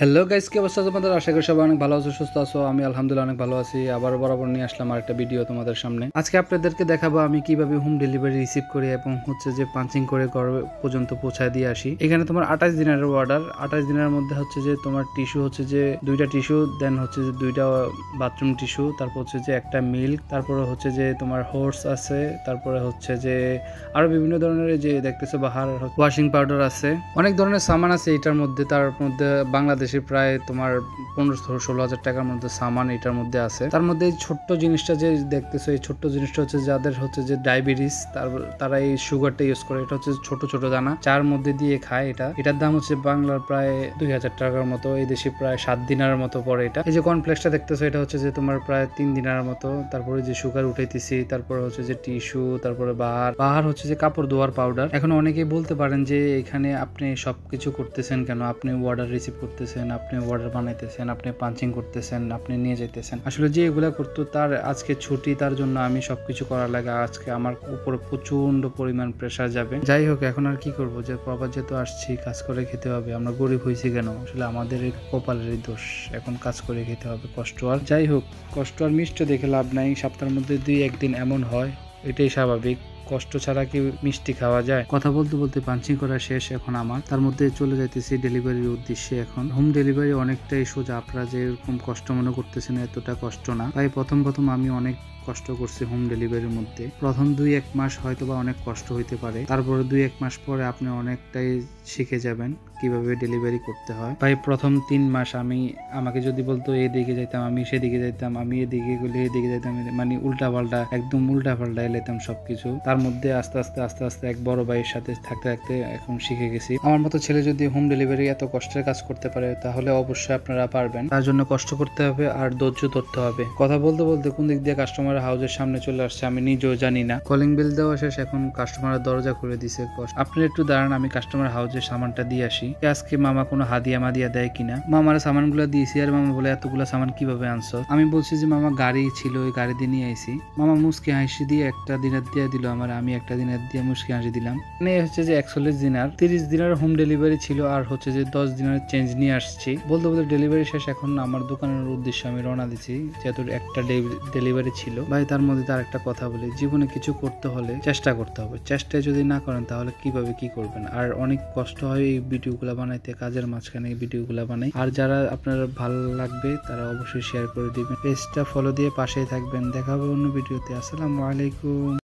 Hello guys, কি অবস্থা তোমাদের? আশা করি সবাই অনেক ভালো আছো, সুস্থ আছো। আমি আলহামদুলিল্লাহ অনেক ভালো আছি। আবার বরাবর নিয়ে আসলাম আরেকটা ভিডিও তোমাদের সামনে। আজকে আপনাদেরকে দেখাবো আমি কিভাবে হোম ডেলিভারি রিসিভ করি এবং হচ্ছে যে পাঞ্চিং করে ঘর পর্যন্ত পৌঁছায় দিয়ে আসি। এখানে তোমার 28 দিনের অর্ডার। 28 দিনের মধ্যে হচ্ছে যে তোমার টিস্যু হচ্ছে যে 2টা টিস্যু, দেন হচ্ছে যে 2টা বাথরুম টিস্যু, তারপর হচ্ছে যে একটা মিল্ক, তারপরে হচ্ছে যে তোমার হোর্স আছে, তারপরে হচ্ছে যে আরো বিভিন্ন ধরনের যে দেখতেছো বাহার ওয়াশিং পাউডার আছে, অনেক ধরনের সামান আছে এটার মধ্যে। তার মধ্যে বাংলাদেশে প্রায় তোমার 15-16 হাজার টাকার মধ্যে সামান এটার মধ্যে আছে। তার মধ্যে এই ছোট্ট জিনিসটা যে দেখতেছো, এই ছোট্ট জিনিসটা হচ্ছে যাদের হচ্ছে যে ডায়াবেটিস, তারা এই সুগারটা ইউজ করে। এটা হচ্ছে ছোট ছোট দানা চার মধ্যে দিয়ে খায়। এটার দাম হচ্ছে বাংলার প্রায় 2000 টাকার মতো, এই দেশে প্রায় 7 দিনের মতো পরে। এটা এই যে কর্নফ্লেক্সটা দেখতেছো, এটা হচ্ছে যে তোমার প্রায় 3 দিনের মতো। তারপরে যে সুগার উঠাইতেছি, তারপরে হচ্ছে যে টিস্যু, তারপরে বাহার হচ্ছে যে কাপড় ধোয়ার পাউডার। এখন অনেকেই বলতে পারেন যে এখানে আপনি সবকিছু করতেছেন কেন, আপনি অর্ডার রিসিভ করতেছেন, আপনি অর্ডার বানাইতেছেন, আপনি পাঞ্চিং করতেছেন, আপনি নিয়ে যাইতেছেন। আসলে যে এগুলা করতো তার আজকে ছুটি, তার জন্য আমি সবকিছু করার লাগে। আজকে আমার উপরে প্রচন্ড পরিমাণ প্রেসার যাবে। যাই হোক, এখন আর কি করবো, যে প্রবাস যেহেতু আসছি, কাজ করে খেতে হবে। আমরা গরিব হয়েছি কেন, আসলে আমাদের কপালেরই দোষ। এখন কাজ করে খেতে হবে, কষ্ট আর যাই হোক, কষ্ট আর মিষ্টি দেখে লাভ নাই। সপ্তাহের মধ্যে 2-1 দিন এমন হয়, এটাই স্বাভাবিক। কষ্ট ছাড়া কি মিষ্টি খাওয়া যায়? কথা বলতে বলতে পাঞ্চিং করা শেষ এখন আমার। তার মধ্যে চলে যাইতেছি ডেলিভারির উদ্দেশ্যে। এখন হোম ডেলিভারি অনেকটাই সোজা, আপনারা যে এরকম কষ্ট মনে করতেছেন এতটা কষ্ট না। তাই প্রথম আমি অনেক কষ্ট করছি হোম ডেলিভারির মধ্যে। প্রথম 2-1 মাস হয়তো বা অনেক কষ্ট হইতে পারে, তারপরে 2-1 মাস পরে আপনি অনেকটাই শিখে যাবেন কিভাবে ডেলিভারি করতে হয়। ভাই প্রথম 3 মাস আমাকে যদি বলতো এদিকে যাইতাম, আমি সেদিকে যাইতাম, আমি এদিকে গেলে এদিকে যাইতাম, মানে একদম উল্টা পাল্টা এলাইতাম সবকিছু। তার মধ্যে আস্তে আস্তে এক বড় ভাইয়ের সাথে থাকতে থাকতে এখন শিখে গেছি। আমার মতো ছেলে যদি হোম ডেলিভারি এত কষ্টের কাজ করতে পারে, তাহলে অবশ্যই আপনারা পারবেন। তার জন্য কষ্ট করতে হবে আর ধৈর্য ধরতে হবে। কথা বলতে বলতে কোন দিক দিয়ে কাস্টমার হাউজের সামনে চলে আসছে আমি নিজেও জানি না। কলিং বেল দেওয়া শেষ, এখন কাস্টমারের দরজা খুলে দিছে। আপনারা একটু দাঁড়ান, আমি কাস্টমার হাউজের সামানটা দিয়ে আসি। আজকে মামা কোনো হাদিয়া মাদিয়া দেয় কিনা। মামার সামানগুলো দিয়েছি, আর মামা বলে এতগুলো সামান কিভাবে আনছো? আমি বলছি যে মামা গাড়ি ছিল, ওই গাড়ি দিয়ে নিয়ে আইছি। মামা মুসকি হাসি দিয়ে একটা দিনের দিয়ে দিল আমার, আমি একটা দিনের দিয়ে মুসকি হাসি দিলাম। মানে হচ্ছে যে 41 দিনার, 30 দিনের হোম ডেলিভারি ছিল, আর হচ্ছে যে 10 দিনের চেঞ্জ নিয়ে আসছি। বলতে বলতে ডেলিভারি শেষ, এখন আমার দোকানের উদ্দেশ্যে আমি রওনা দিচ্ছি, যেহেতু একটা ডেলিভারি ছিল। ভাই তার মধ্যে তার একটা কথা বলি, জীবনে কিছু করতে হলে চেষ্টা করতে হবে। চেষ্টায় যদি না করেন তাহলে কিভাবে কি করবেন। আর অনেক কষ্ট হয় এই ভিডিওগুলো বানাইতে, কাজের মাঝখানে এই ভিডিওগুলো বানাই। আর যারা আপনার ভালো লাগবে তারা অবশ্যই শেয়ার করে দিবেন, পেজটা ফলো দিয়ে পাশেই থাকবেন। দেখা হবে অন্য ভিডিওতে। আসসালামু আলাইকুম।